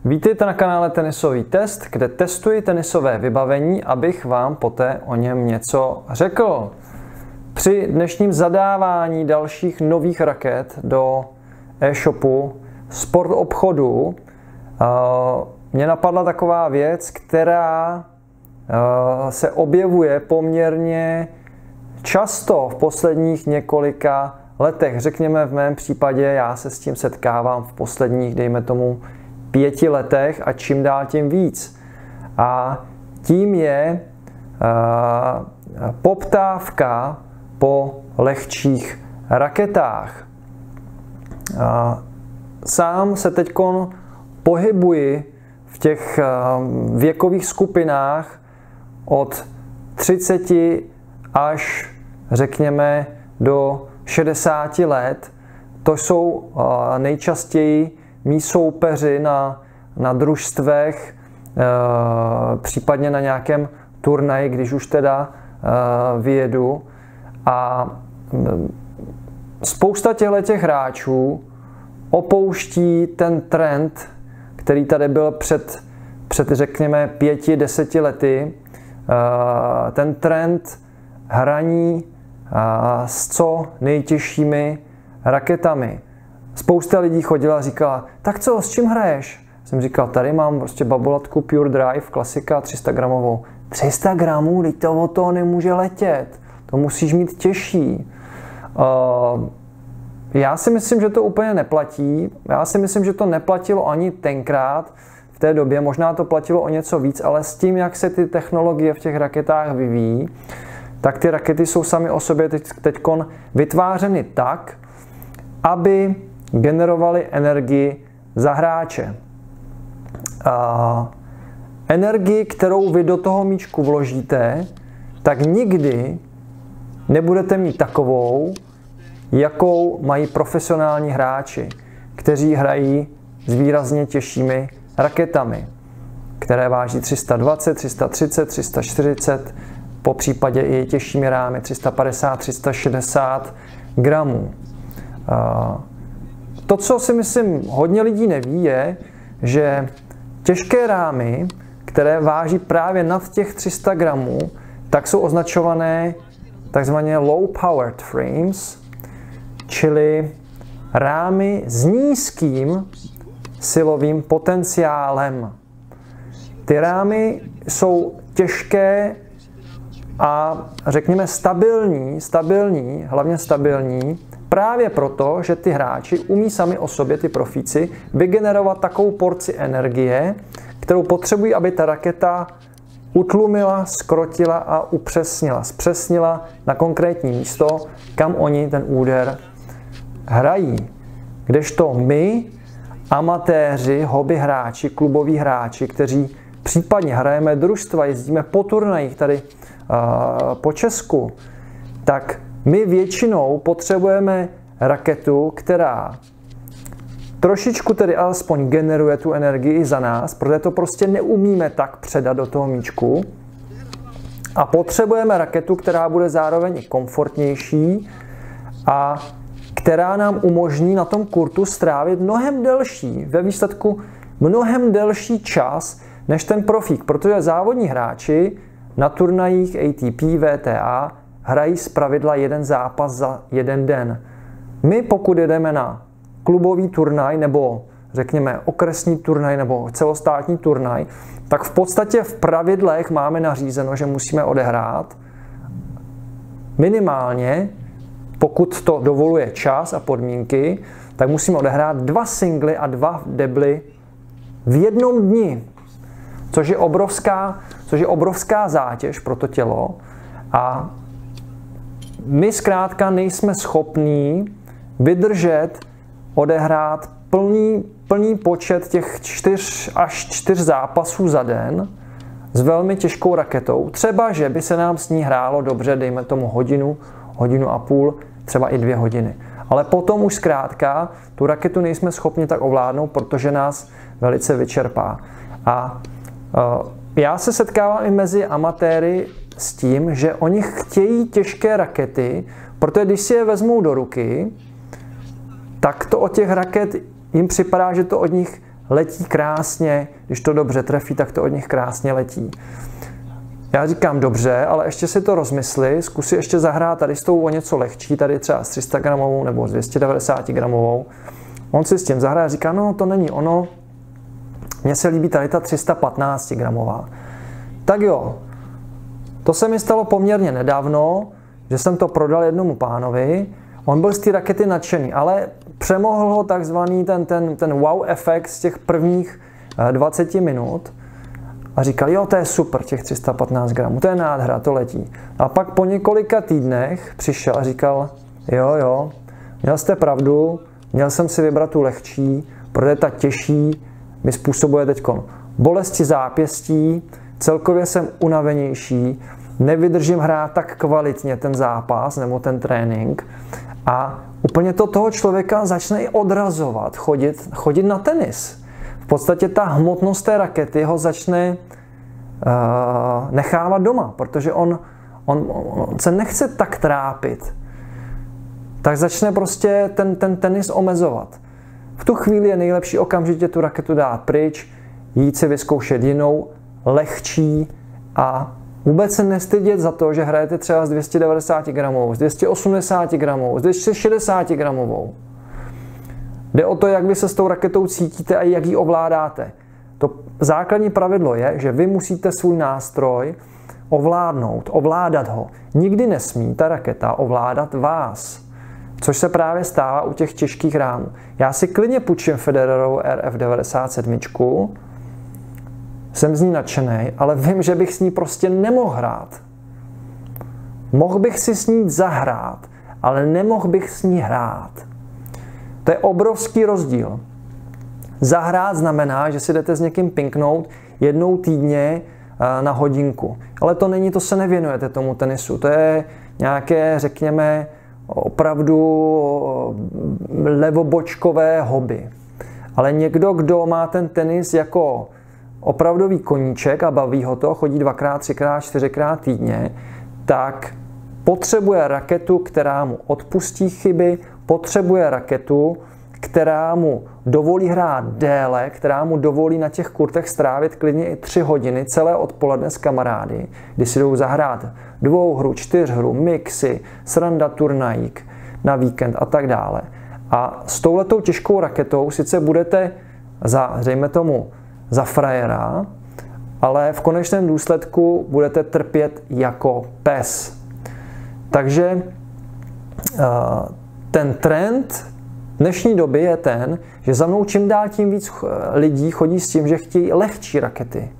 Vítejte na kanále Tenisový test, kde testuji tenisové vybavení, abych vám poté o něm něco řekl. Při dnešním zadávání dalších nových raket do e-shopu Sport obchodu mě napadla taková věc, která se objevuje poměrně často v posledních několika letech. Řekněme v mém případě, já se s tím setkávám v posledních, dejme tomu, 5 letech a čím dál tím víc. A tím je poptávka po lehčích raketách. Sám se teď pohybuji v těch věkových skupinách od 30 až řekněme do 60 let. To jsou nejčastěji mí soupeři na družstvech, případně na nějakém turnaji, když už teda vyjedu. A spousta těch hráčů opouští ten trend, který tady byl před řekněme 5-10 lety, ten trend hraní s co nejtěžšími raketami. Spousta lidí chodila a říkala, tak co, s čím hraješ? Jsem říkal, tady mám prostě babolatku Pure Drive, klasika 300 gramovou. 300 gramů, teď to od toho nemůže letět. To musíš mít těžší. Já si myslím, že to úplně neplatí. Já si myslím, že to neplatilo ani tenkrát v té době. Možná to platilo o něco víc, ale s tím, jak se ty technologie v těch raketách vyvíjí, tak ty rakety jsou sami o sobě teďkon vytvářeny tak, aby generovaly energii za hráče. Energii, kterou vy do toho míčku vložíte, tak nikdy nebudete mít takovou, jakou mají profesionální hráči, kteří hrají s výrazně těžšími raketami, které váží 320, 330, 340, po případě i těžšími rámy 350, 360 gramů. To, co si myslím hodně lidí neví, je, že těžké rámy, které váží právě nad těch 300 gramů, tak jsou označované takzvaně low powered frames, čili rámy s nízkým silovým potenciálem. Ty rámy jsou těžké a řekněme stabilní, hlavně stabilní, právě proto, že ty hráči umí sami o sobě, ty profíci, vygenerovat takovou porci energie, kterou potřebují, aby ta raketa utlumila, zkrotila a upřesnila, zpřesnila na konkrétní místo, kam oni ten úder hrají. Kdežto my, amatéři, hobby hráči, kluboví hráči, kteří případně hrajeme družstva, jezdíme po turnajích tady po Česku, tak my většinou potřebujeme raketu, která trošičku tedy alespoň generuje tu energii za nás, protože to prostě neumíme tak předat do toho míčku. A potřebujeme raketu, která bude zároveň i komfortnější a která nám umožní na tom kurtu strávit ve výsledku mnohem delší čas než ten profík, protože závodní hráči na turnajích ATP, WTA hrají zpravidla jeden zápas za jeden den. My, pokud jedeme na klubový turnaj nebo řekněme okresní turnaj nebo celostátní turnaj, tak v podstatě v pravidlech máme nařízeno, že musíme odehrát minimálně, pokud to dovoluje čas a podmínky, tak musíme odehrát 2 singly a 2 debly v jednom dni, což je obrovská zátěž pro to tělo a my zkrátka nejsme schopní vydržet odehrát plný počet těch 4 až 4 zápasů za den s velmi těžkou raketou. Třeba, že by se nám s ní hrálo dobře, dejme tomu hodinu a půl, třeba i 2 hodiny. Ale potom už zkrátka tu raketu nejsme schopni tak ovládnout, protože nás velice vyčerpá. A já se setkávám i mezi amatéry s tím, že oni chtějí těžké rakety, protože když si je vezmou do ruky, tak to od těch raket jim připadá, že to od nich letí krásně, když to dobře trefí, tak to od nich krásně letí. Já říkám dobře, ale ještě si to rozmysli, zkusí ještě zahrát tady s tou o něco lehčí, tady třeba s 300 gramovou nebo s 290 gramovou. On si s tím zahraje a říká, no to není ono, mně se líbí tady ta 315 gramová. Tak jo, to se mi stalo poměrně nedávno, že jsem to prodal jednomu pánovi, on byl z té rakety nadšený, ale přemohl ho takzvaný ten wow efekt z těch prvních 20 minut a říkal, jo, to je super, těch 315 gramů, to je nádhera, to letí. A pak po několika týdnech přišel a říkal, jo, měl jste pravdu, měl jsem si vybrat tu lehčí, protože ta těžší mi způsobuje teďkon bolesti zápěstí, celkově jsem unavenější, nevydržím hrát tak kvalitně ten zápas nebo ten trénink a úplně to toho člověka začne i odrazovat, chodit na tenis. V podstatě ta hmotnost té rakety ho začne nechávat doma, protože on se nechce tak trápit. Tak začne prostě ten tenis omezovat. V tu chvíli je nejlepší okamžitě tu raketu dát pryč, jít si vyzkoušet jinou, lehčí a vůbec se nestydět za to, že hrajete třeba s 290 gramovou, s 280 gramovou, s 260 gramovou. Jde o to, jak vy se s tou raketou cítíte a jak ji ovládáte. To základní pravidlo je, že vy musíte svůj nástroj ovládat ho. Nikdy nesmí ta raketa ovládat vás. Což se právě stává u těch těžkých rámů. Já si klidně půjčím Federerovu RF97, jsem z ní nadšenej, ale vím, že bych s ní prostě nemohl hrát. Mohl bych si s ní zahrát, ale nemohl bych s ní hrát. To je obrovský rozdíl. Zahrát znamená, že si jdete s někým pinknout jednou týdně na hodinku. Ale to se nevěnujete tomu tenisu. To je nějaké, řekněme, opravdu levobočkové hobby. Ale někdo, kdo má ten tenis jako opravdový koníček a baví ho to, chodí 2x, 3x, 4x týdně, tak potřebuje raketu, která mu odpustí chyby, potřebuje raketu, která mu dovolí hrát déle, která mu dovolí na těch kurtech strávit klidně i 3 hodiny celé odpoledne s kamarády, kdy si jdou zahrát 2hru, 4hru, mixy, sranda turnajík na víkend a tak dále. A s touhletou těžkou raketou sice budete dejme tomu, za frajera, ale v konečném důsledku budete trpět jako pes. Takže ten trend dnešní doby je ten, že za mnou čím dál tím víc lidí chodí s tím, že chtějí lehčí rakety.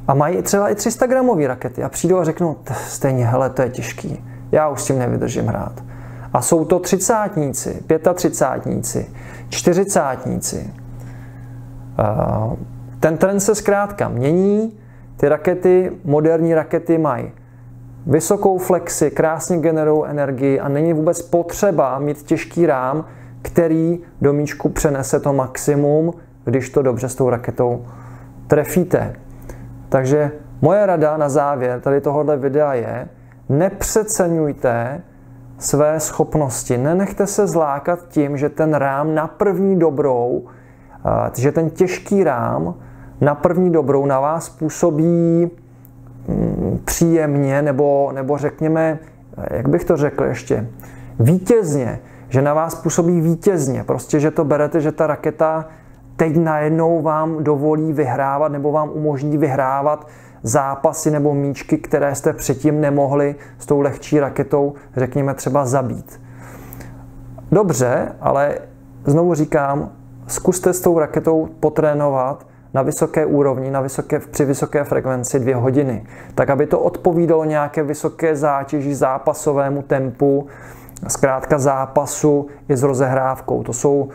A mají třeba i 300 gramové rakety a přijdou a řeknou, stejně, hele, to je těžký, já už s tím nevydržím hrát. A jsou to 30-tníci, 35-tníci, 40-tníci. Ten trend se zkrátka mění, ty rakety, moderní rakety mají vysokou flexi, krásně generují energii a není vůbec potřeba mít těžký rám, který do míčku přenese to maximum, když to dobře s tou raketou trefíte. Takže moje rada na závěr tady tohohle videa je, nepřeceňujte své schopnosti, nenechte se zlákat tím, že ten rám na první dobrou, že ten těžký rám na první dobrou na vás působí příjemně, nebo řekněme, jak bych to řekl ještě, vítězně, že na vás působí vítězně, prostě, že to berete, že ta raketa teď najednou vám dovolí vyhrávat nebo vám umožní vyhrávat zápasy nebo míčky, které jste předtím nemohli s tou lehčí raketou, řekněme, třeba zabít. Dobře, ale znovu říkám, zkuste s tou raketou potrénovat na vysoké úrovni, při vysoké frekvenci 2 hodiny, tak aby to odpovídalo nějaké vysoké zátěži, zápasovému tempu, zkrátka zápasu i s rozehrávkou. To jsou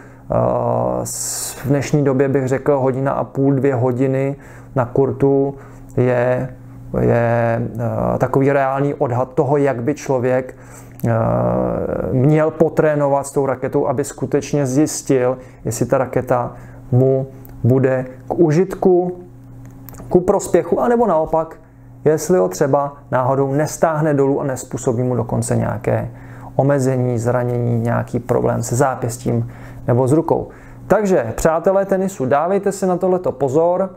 v dnešní době bych řekl 1,5 hodiny, 2 hodiny na kurtu je takový reálný odhad toho, jak by člověk měl potrénovat s tou raketou, aby skutečně zjistil, jestli ta raketa mu bude k užitku, ku prospěchu, anebo naopak, jestli ho třeba náhodou nestáhne dolů a nezpůsobí mu dokonce nějaké omezení, zranění, nějaký problém se zápěstím nebo s rukou. Takže, přátelé tenisu, dávejte si na tohleto pozor.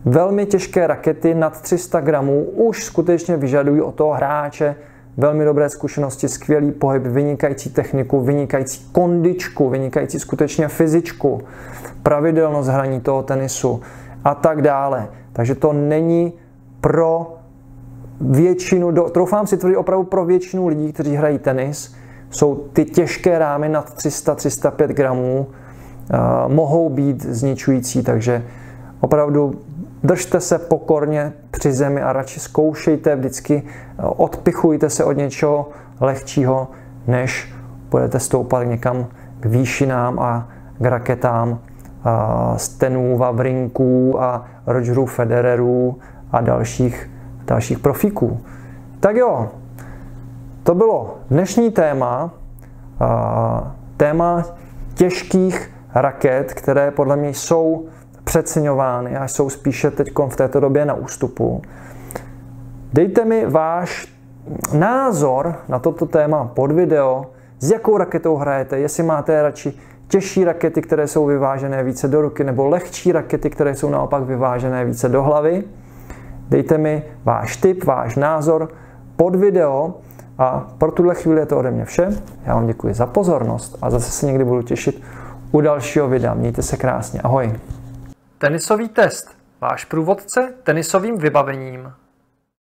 Velmi těžké rakety nad 300 gramů už skutečně vyžadují od toho hráče velmi dobré zkušenosti, skvělý pohyb, vynikající techniku, vynikající kondičku, vynikající skutečně fyzičku, pravidelnost hraní toho tenisu a tak dále. Takže to není pro většinu, troufám si tvrdit opravdu pro většinu lidí, kteří hrají tenis, jsou ty těžké rámy nad 300-305 gramů, mohou být zničující, takže opravdu držte se pokorně při zemi a radši zkoušejte vždycky, odpichujte se od něčeho lehčího, než budete stoupat někam k výšinám a k raketám Stenů, Wawrinků a Rogerů Federerů a dalších profíků. Tak jo, to bylo dnešní téma, téma těžkých raket, které podle mě jsou přeceňovány a jsou spíše teď v této době na ústupu. Dejte mi váš názor na toto téma pod video, s jakou raketou hrajete, jestli máte radši těžší rakety, které jsou vyvážené více do ruky, nebo lehčí rakety, které jsou naopak vyvážené více do hlavy. Dejte mi váš tip, váš názor pod video a pro tuhle chvíli je to ode mě vše. Já vám děkuji za pozornost a zase se někdy budu těšit u dalšího videa. Mějte se krásně. Ahoj. Tenisový test. Váš průvodce tenisovým vybavením.